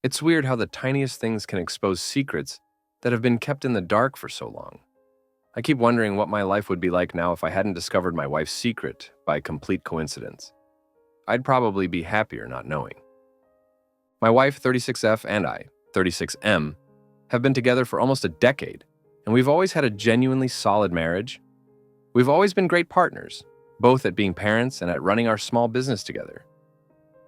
It's weird how the tiniest things can expose secrets that have been kept in the dark for so long. I keep wondering what my life would be like now if I hadn't discovered my wife's secret by complete coincidence. I'd probably be happier not knowing. My wife, 36F, and I, 36M, have been together for almost a decade, and we've always had a genuinely solid marriage. We've always been great partners, both at being parents and at running our small business together.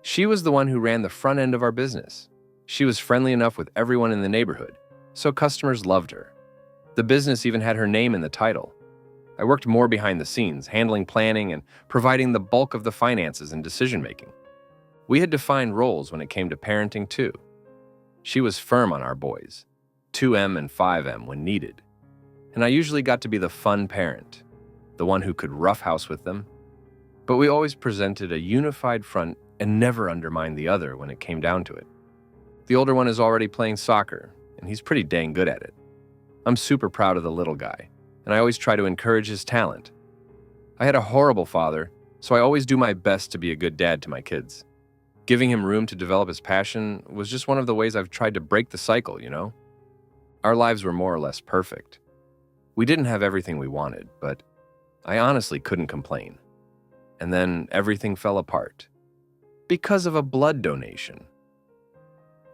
She was the one who ran the front end of our business. She was friendly enough with everyone in the neighborhood, so customers loved her. The business even had her name in the title. I worked more behind the scenes, handling planning and providing the bulk of the finances and decision-making. We had defined roles when it came to parenting, too. She was firm on our boys, 2M and 5M when needed. And I usually got to be the fun parent, the one who could roughhouse with them. But we always presented a unified front and never undermined the other when it came down to it. The older one is already playing soccer, and he's pretty dang good at it. I'm super proud of the little guy, and I always try to encourage his talent. I had a horrible father, so I always do my best to be a good dad to my kids. Giving him room to develop his passion was just one of the ways I've tried to break the cycle, you know? Our lives were more or less perfect. We didn't have everything we wanted, but I honestly couldn't complain. And then everything fell apart. Because of a blood donation.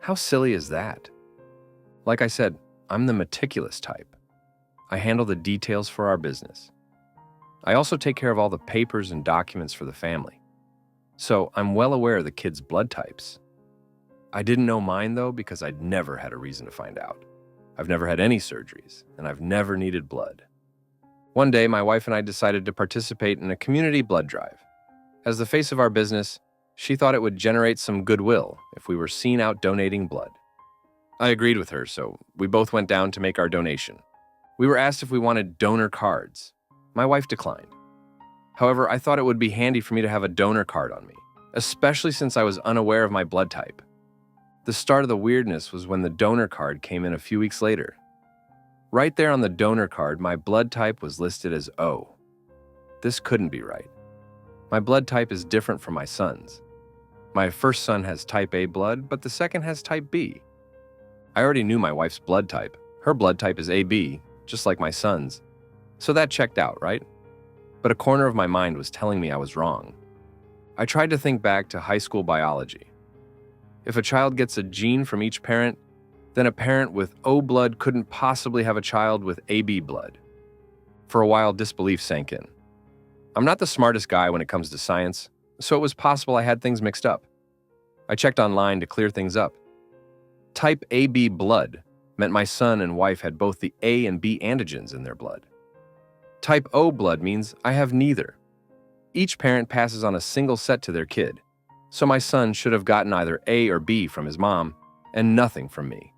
How silly is that? Like I said, I'm the meticulous type. I handle the details for our business. I also take care of all the papers and documents for the family. So I'm well aware of the kids' blood types. I didn't know mine, though, because I'd never had a reason to find out. I've never had any surgeries, and I've never needed blood. One day, my wife and I decided to participate in a community blood drive. As the face of our business, she thought it would generate some goodwill if we were seen out donating blood. I agreed with her, so we both went down to make our donation. We were asked if we wanted donor cards. My wife declined. However, I thought it would be handy for me to have a donor card on me, especially since I was unaware of my blood type. The start of the weirdness was when the donor card came in a few weeks later. Right there on the donor card, my blood type was listed as O. This couldn't be right. My blood type is different from my son's. My first son has type A blood, but the second has type B. I already knew my wife's blood type. Her blood type is AB, just like my son's. So that checked out, right? But a corner of my mind was telling me I was wrong. I tried to think back to high school biology. If a child gets a gene from each parent, then a parent with O blood couldn't possibly have a child with AB blood. For a while, disbelief sank in. I'm not the smartest guy when it comes to science, so it was possible I had things mixed up. I checked online to clear things up. Type AB blood meant my son and wife had both the A and B antigens in their blood. Type O blood means I have neither. Each parent passes on a single set to their kid, so my son should have gotten either A or B from his mom and nothing from me.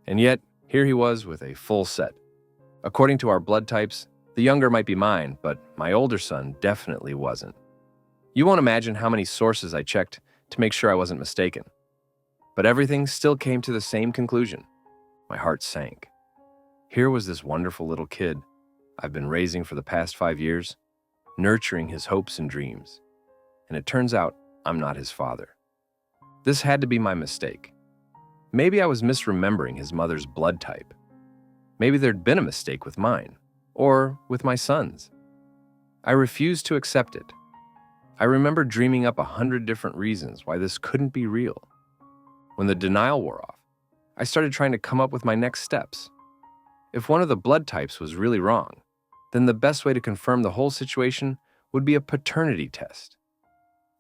And yet, here he was with a full set. According to our blood types, the younger might be mine, but my older son definitely wasn't. You won't imagine how many sources I checked to make sure I wasn't mistaken. But everything still came to the same conclusion. My heart sank. Here was this wonderful little kid I've been raising for the past 5 years, nurturing his hopes and dreams. And it turns out I'm not his father. This had to be my mistake. Maybe I was misremembering his mother's blood type. Maybe there'd been a mistake with mine, or with my son's. I refused to accept it. I remember dreaming up 100 different reasons why this couldn't be real. When the denial wore off, I started trying to come up with my next steps. If one of the blood types was really wrong, then the best way to confirm the whole situation would be a paternity test.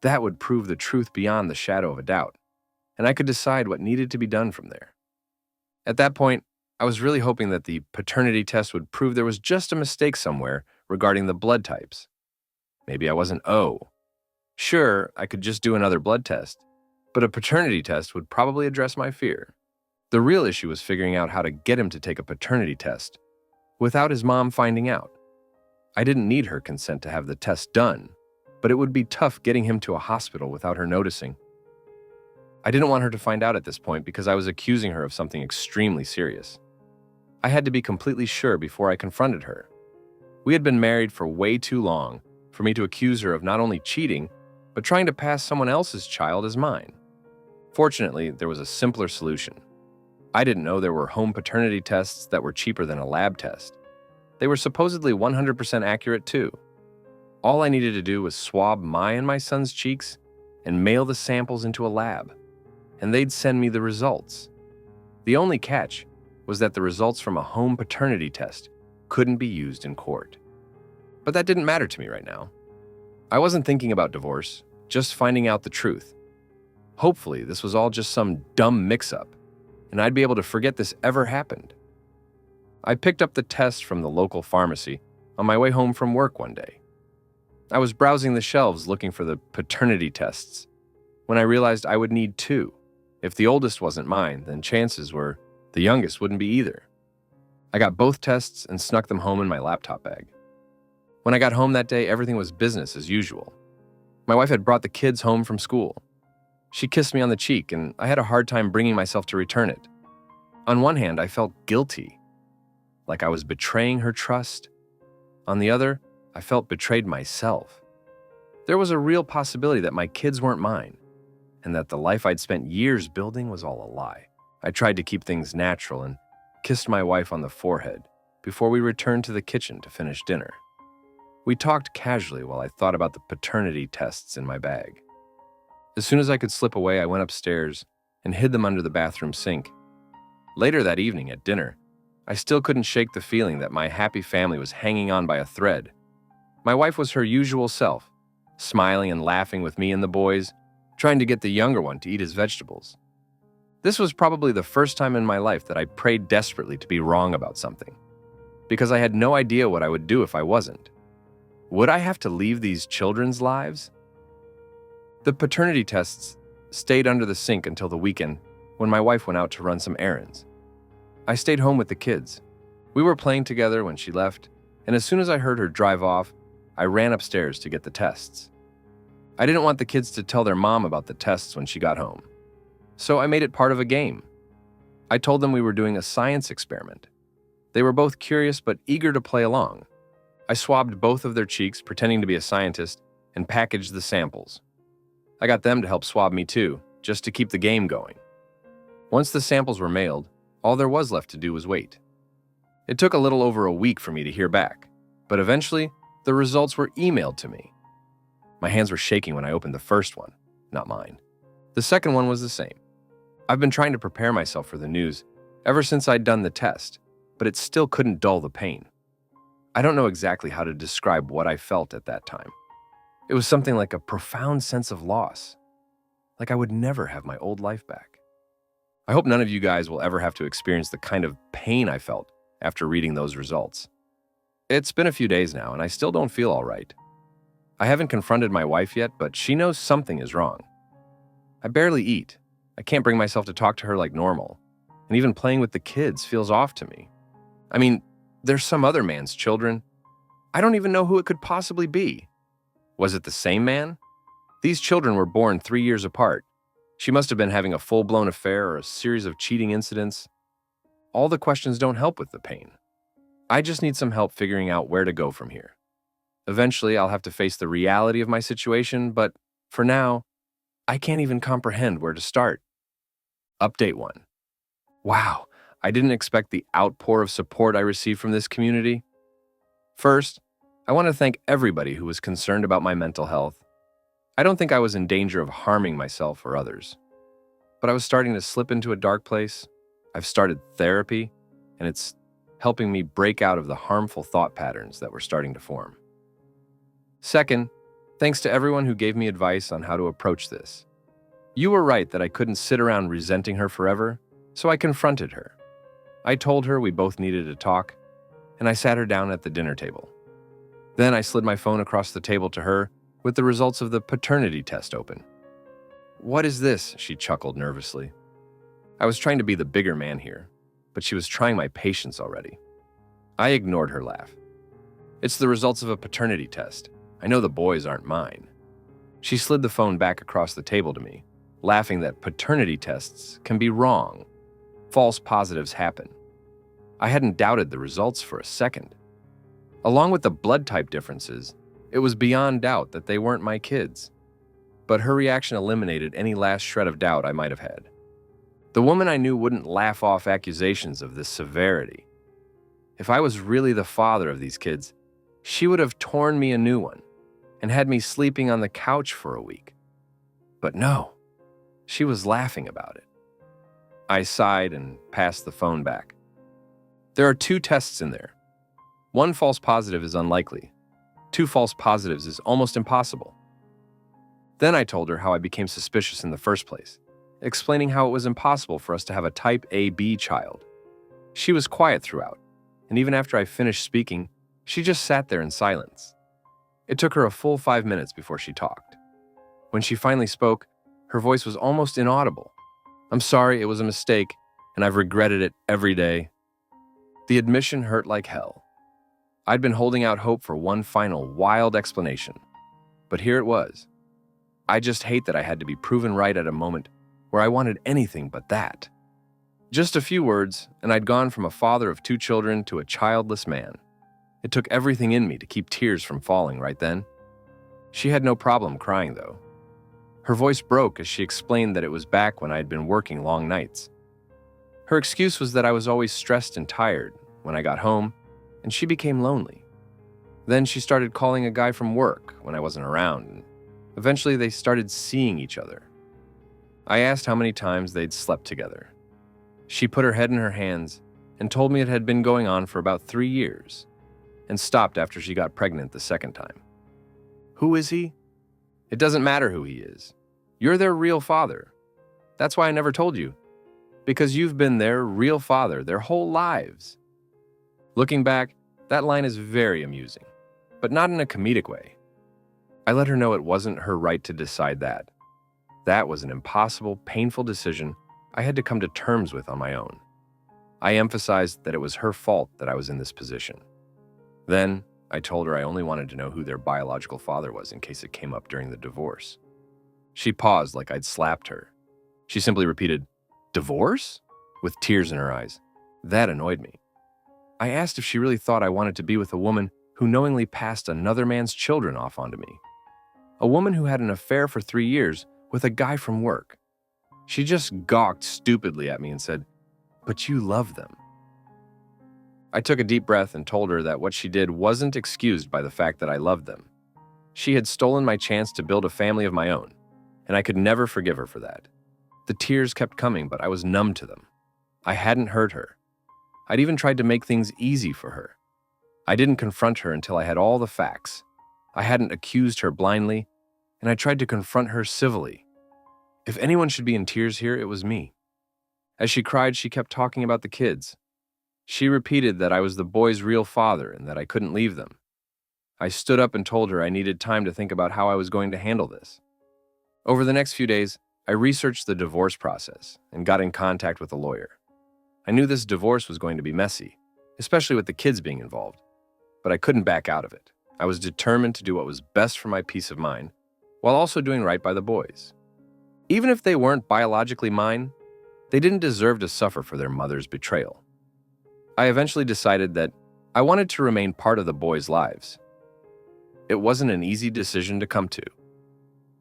That would prove the truth beyond the shadow of a doubt, and I could decide what needed to be done from there. At that point, I was really hoping that the paternity test would prove there was just a mistake somewhere regarding the blood types. Maybe I wasn't O. Sure, I could just do another blood test, but a paternity test would probably address my fear. The real issue was figuring out how to get him to take a paternity test without his mom finding out. I didn't need her consent to have the test done, but it would be tough getting him to a hospital without her noticing. I didn't want her to find out at this point because I was accusing her of something extremely serious. I had to be completely sure before I confronted her. We had been married for way too long for me to accuse her of not only cheating, but trying to pass someone else's child as mine. Fortunately, there was a simpler solution. I didn't know there were home paternity tests that were cheaper than a lab test. They were supposedly 100% accurate too. All I needed to do was swab my and my son's cheeks and mail the samples into a lab, and they'd send me the results. The only catch was that the results from a home paternity test couldn't be used in court. But that didn't matter to me right now. I wasn't thinking about divorce, just finding out the truth. Hopefully, this was all just some dumb mix-up, and I'd be able to forget this ever happened. I picked up the test from the local pharmacy on my way home from work one day. I was browsing the shelves looking for the paternity tests when I realized I would need two. If the oldest wasn't mine, then chances were the youngest wouldn't be either. I got both tests and snuck them home in my laptop bag. When I got home that day, everything was business as usual. My wife had brought the kids home from school. She kissed me on the cheek, and I had a hard time bringing myself to return it. On one hand, I felt guilty, like I was betraying her trust. On the other, I felt betrayed myself. There was a real possibility that my kids weren't mine, and that the life I'd spent years building was all a lie. I tried to keep things natural and kissed my wife on the forehead before we returned to the kitchen to finish dinner. We talked casually while I thought about the paternity tests in my bag. As soon as I could slip away, I went upstairs and hid them under the bathroom sink. Later that evening at dinner, I still couldn't shake the feeling that my happy family was hanging on by a thread. My wife was her usual self, smiling and laughing with me and the boys, trying to get the younger one to eat his vegetables. This was probably the first time in my life that I prayed desperately to be wrong about something, because I had no idea what I would do if I wasn't. Would I have to leave these children's lives? The paternity tests stayed under the sink until the weekend when my wife went out to run some errands. I stayed home with the kids. We were playing together when she left, and as soon as I heard her drive off, I ran upstairs to get the tests. I didn't want the kids to tell their mom about the tests when she got home, so I made it part of a game. I told them we were doing a science experiment. They were both curious but eager to play along. I swabbed both of their cheeks, pretending to be a scientist, and packaged the samples. I got them to help swab me too, just to keep the game going. Once the samples were mailed, all there was left to do was wait. It took a little over a week for me to hear back, but eventually, the results were emailed to me. My hands were shaking when I opened the first one, not mine. The second one was the same. I've been trying to prepare myself for the news ever since I'd done the test, but it still couldn't dull the pain. I don't know exactly how to describe what I felt at that time. It was something like a profound sense of loss, like I would never have my old life back. I hope none of you guys will ever have to experience the kind of pain I felt after reading those results. It's been a few days now, and I still don't feel all right. I haven't confronted my wife yet, but she knows something is wrong. I barely eat. I can't bring myself to talk to her like normal, and even playing with the kids feels off to me. I mean, there's some other man's children. I don't even know who it could possibly be. Was it the same man? These children were born 3 years apart. She must have been having a full-blown affair or a series of cheating incidents. All the questions don't help with the pain. I just need some help figuring out where to go from here. Eventually, I'll have to face the reality of my situation, but for now, I can't even comprehend where to start. Update 1. Wow, I didn't expect the outpour of support I received from this community. First, I want to thank everybody who was concerned about my mental health. I don't think I was in danger of harming myself or others, but I was starting to slip into a dark place. I've started therapy, and it's helping me break out of the harmful thought patterns that were starting to form. Second, thanks to everyone who gave me advice on how to approach this. You were right that I couldn't sit around resenting her forever, so I confronted her. I told her we both needed to talk, and I sat her down at the dinner table. Then I slid my phone across the table to her with the results of the paternity test open. "What is this?" she chuckled nervously. I was trying to be the bigger man here, but she was trying my patience already. I ignored her laugh. "It's the results of a paternity test. I know the boys aren't mine." She slid the phone back across the table to me, laughing that paternity tests can be wrong. False positives happen. I hadn't doubted the results for a second. Along with the blood type differences, it was beyond doubt that they weren't my kids. but her reaction eliminated any last shred of doubt I might have had. The woman I knew wouldn't laugh off accusations of this severity. If I was really the father of these kids, she would have torn me a new one and had me sleeping on the couch for a week. But no, she was laughing about it. I sighed and passed the phone back. There are 2 tests in there. 1 false positive is unlikely. 2 false positives is almost impossible. Then I told her how I became suspicious in the first place, explaining how it was impossible for us to have a type AB child. She was quiet throughout, and even after I finished speaking, she just sat there in silence. It took her a full 5 minutes before she talked. When she finally spoke, her voice was almost inaudible. "I'm sorry, it was a mistake, and I've regretted it every day." The admission hurt like hell. I'd been holding out hope for one final wild explanation, but here it was. I just hate that I had to be proven right at a moment where I wanted anything but that. Just a few words, and I'd gone from a father of 2 children to a childless man. It took everything in me to keep tears from falling right then. She had no problem crying, though. Her voice broke as she explained that it was back when I had been working long nights. Her excuse was that I was always stressed and tired when I got home, and she became lonely. Then she started calling a guy from work when I wasn't around, and eventually they started seeing each other. I asked how many times they'd slept together. She put her head in her hands and told me it had been going on for about 3 years, and stopped after she got pregnant the second time. Who is he? It doesn't matter who he is. You're their real father. That's why I never told you. Because you've been their real father their whole lives. Looking back, that line is very amusing, but not in a comedic way. I let her know it wasn't her right to decide that. That was an impossible, painful decision I had to come to terms with on my own. I emphasized that it was her fault that I was in this position. Then, I told her I only wanted to know who their biological father was in case it came up during the divorce. She paused like I'd slapped her. She simply repeated, "Divorce?" with tears in her eyes. That annoyed me. I asked if she really thought I wanted to be with a woman who knowingly passed another man's children off onto me. A woman who had an affair for 3 years with a guy from work. She just gawked stupidly at me and said, "But you love them." I took a deep breath and told her that what she did wasn't excused by the fact that I loved them. She had stolen my chance to build a family of my own, and I could never forgive her for that. The tears kept coming, but I was numb to them. I hadn't hurt her. I'd even tried to make things easy for her. I didn't confront her until I had all the facts. I hadn't accused her blindly, and I tried to confront her civilly. If anyone should be in tears here, it was me. As she cried, she kept talking about the kids. She repeated that I was the boys' real father and that I couldn't leave them. I stood up and told her I needed time to think about how I was going to handle this. Over the next few days, I researched the divorce process and got in contact with a lawyer. I knew this divorce was going to be messy, especially with the kids being involved, but I couldn't back out of it. I was determined to do what was best for my peace of mind, while also doing right by the boys. Even if they weren't biologically mine, they didn't deserve to suffer for their mother's betrayal. I eventually decided that I wanted to remain part of the boys' lives. It wasn't an easy decision to come to.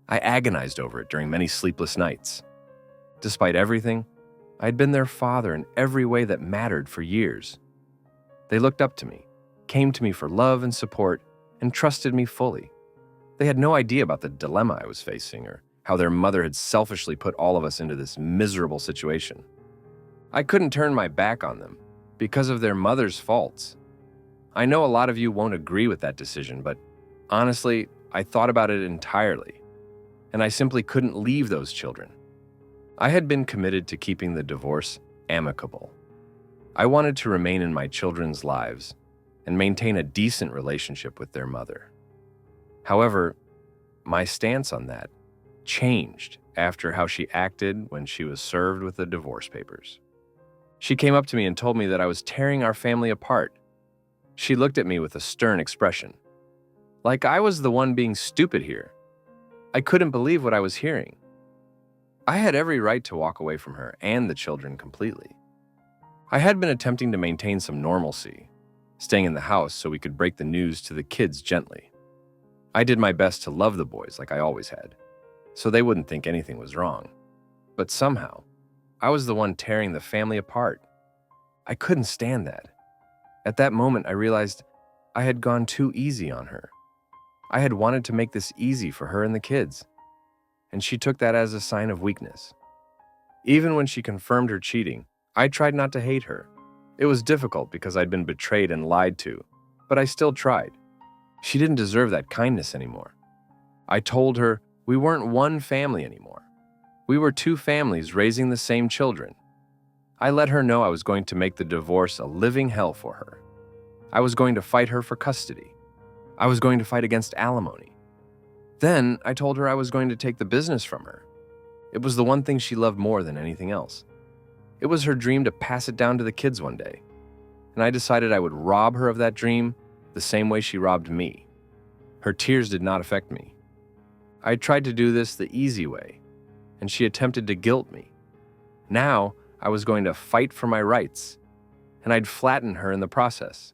I agonized over it during many sleepless nights. Despite everything, I had been their father in every way that mattered for years. They looked up to me, came to me for love and support, and trusted me fully. They had no idea about the dilemma I was facing or how their mother had selfishly put all of us into this miserable situation. I couldn't turn my back on them because of their mother's faults. I know a lot of you won't agree with that decision, but honestly, I thought about it entirely, and I simply couldn't leave those children. I had been committed to keeping the divorce amicable. I wanted to remain in my children's lives and maintain a decent relationship with their mother. However, my stance on that changed after how she acted when she was served with the divorce papers. She came up to me and told me that I was tearing our family apart. She looked at me with a stern expression, like I was the one being stupid here. I couldn't believe what I was hearing. I had every right to walk away from her and the children completely. I had been attempting to maintain some normalcy, staying in the house so we could break the news to the kids gently. I did my best to love the boys like I always had. so they wouldn't think anything was wrong. But somehow, I was the one tearing the family apart. I couldn't stand that. At that moment, I realized I had gone too easy on her. I had wanted to make this easy for her and the kids, and she took that as a sign of weakness. Even when she confirmed her cheating, I tried not to hate her. It was difficult because I'd been betrayed and lied to, but I still tried. She didn't deserve that kindness anymore. I told her we weren't one family anymore. We were two families raising the same children. I let her know I was going to make the divorce a living hell for her. I was going to fight her for custody. I was going to fight against alimony. Then I told her I was going to take the business from her. It was the one thing she loved more than anything else. It was her dream to pass it down to the kids one day. And I decided I would rob her of that dream the same way she robbed me. Her tears did not affect me. I tried to do this the easy way, and she attempted to guilt me. Now, I was going to fight for my rights, and I'd flatten her in the process.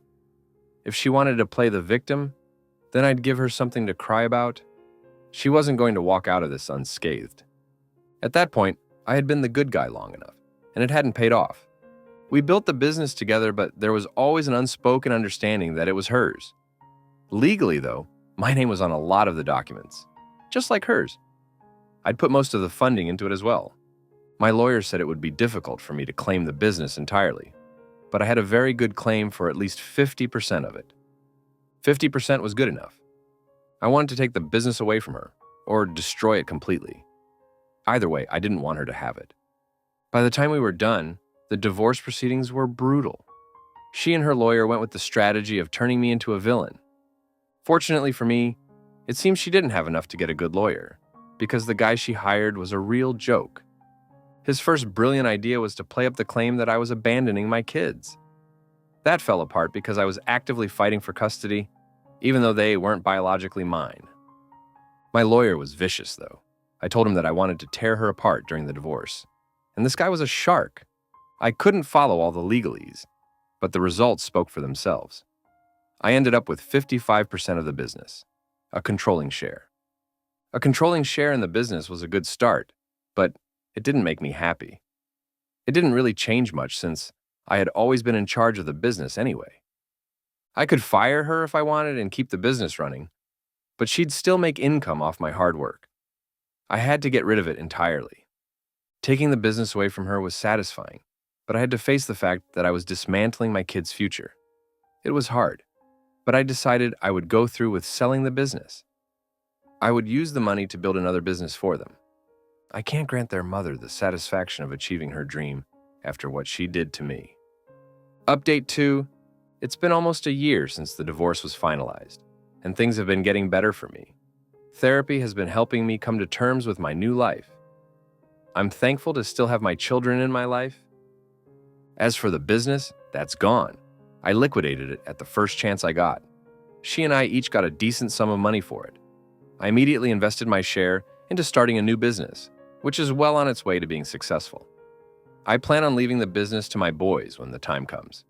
If she wanted to play the victim, then I'd give her something to cry about. She wasn't going to walk out of this unscathed. At that point, I had been the good guy long enough, and it hadn't paid off. We built the business together, but there was always an unspoken understanding that it was hers. Legally, though, my name was on a lot of the documents, just like hers. I'd put most of the funding into it as well. My lawyer said it would be difficult for me to claim the business entirely, but I had a very good claim for at least 50% of it. 50% was good enough. I wanted to take the business away from her, or destroy it completely. Either way, I didn't want her to have it. By the time we were done, the divorce proceedings were brutal. She and her lawyer went with the strategy of turning me into a villain. Fortunately for me, it seems she didn't have enough to get a good lawyer, because the guy she hired was a real joke. His first brilliant idea was to play up the claim that I was abandoning my kids. That fell apart because I was actively fighting for custody, even though they weren't biologically mine. My lawyer was vicious, though. I told him that I wanted to tear her apart during the divorce. And this guy was a shark. I couldn't follow all the legalese, but the results spoke for themselves. I ended up with 55% of the business, a controlling share. A controlling share in the business was a good start, but it didn't make me happy. It didn't really change much since I had always been in charge of the business anyway. I could fire her if I wanted and keep the business running, but she'd still make income off my hard work. I had to get rid of it entirely. Taking the business away from her was satisfying, but I had to face the fact that I was dismantling my kids' future. It was hard, but I decided I would go through with selling the business. I would use the money to build another business for them. I can't grant their mother the satisfaction of achieving her dream after what she did to me. Update 2. It's been almost a year since the divorce was finalized, and things have been getting better for me. Therapy has been helping me come to terms with my new life. I'm thankful to still have my children in my life. As for the business, that's gone. I liquidated it at the first chance I got. She and I each got a decent sum of money for it. I immediately invested my share into starting a new business, which is well on its way to being successful. I plan on leaving the business to my boys when the time comes.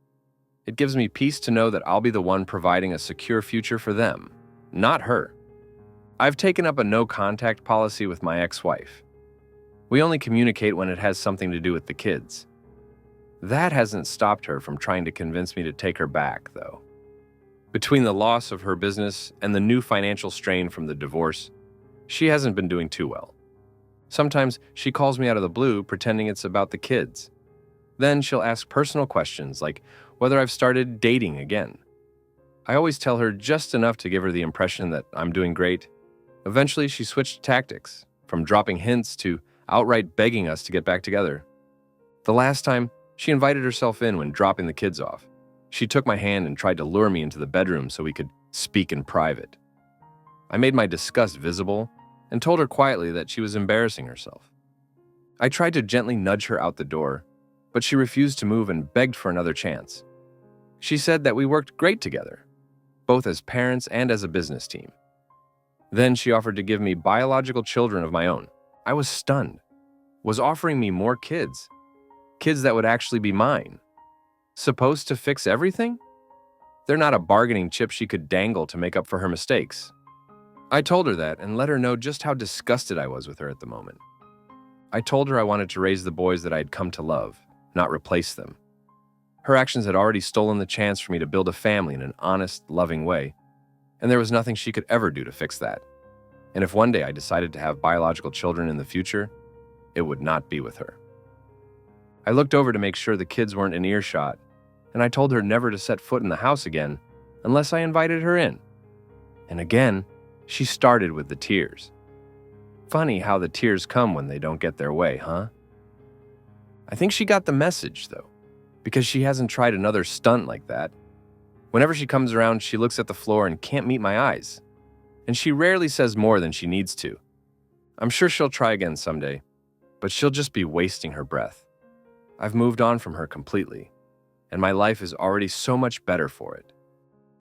It gives me peace to know that I'll be the one providing a secure future for them, not her. I've taken up a no-contact policy with my ex-wife. We only communicate when it has something to do with the kids. That hasn't stopped her from trying to convince me to take her back, though. Between the loss of her business and the new financial strain from the divorce, she hasn't been doing too well. Sometimes she calls me out of the blue pretending it's about the kids. Then she'll ask personal questions like whether I've started dating again. I always tell her just enough to give her the impression that I'm doing great. Eventually, she switched tactics, from dropping hints to outright begging us to get back together. The last time, she invited herself in when dropping the kids off. She took my hand and tried to lure me into the bedroom so we could speak in private. I made my disgust visible and told her quietly that she was embarrassing herself. I tried to gently nudge her out the door, but she refused to move and begged for another chance. She said that we worked great together, both as parents and as a business team. Then she offered to give me biological children of my own. I was stunned. Was offering me more kids. Kids that would actually be mine. Supposed to fix everything? They're not a bargaining chip she could dangle to make up for her mistakes. I told her that and let her know just how disgusted I was with her at the moment. I told her I wanted to raise the boys that I had come to love, not replace them. Her actions had already stolen the chance for me to build a family in an honest, loving way, and there was nothing she could ever do to fix that. And if one day I decided to have biological children in the future, it would not be with her. I looked over to make sure the kids weren't in earshot, and I told her never to set foot in the house again unless I invited her in. And again, she started with the tears. Funny how the tears come when they don't get their way, huh? I think she got the message, though, because she hasn't tried another stunt like that. Whenever she comes around, she looks at the floor and can't meet my eyes. And she rarely says more than she needs to. I'm sure she'll try again someday, but she'll just be wasting her breath. I've moved on from her completely, and my life is already so much better for it.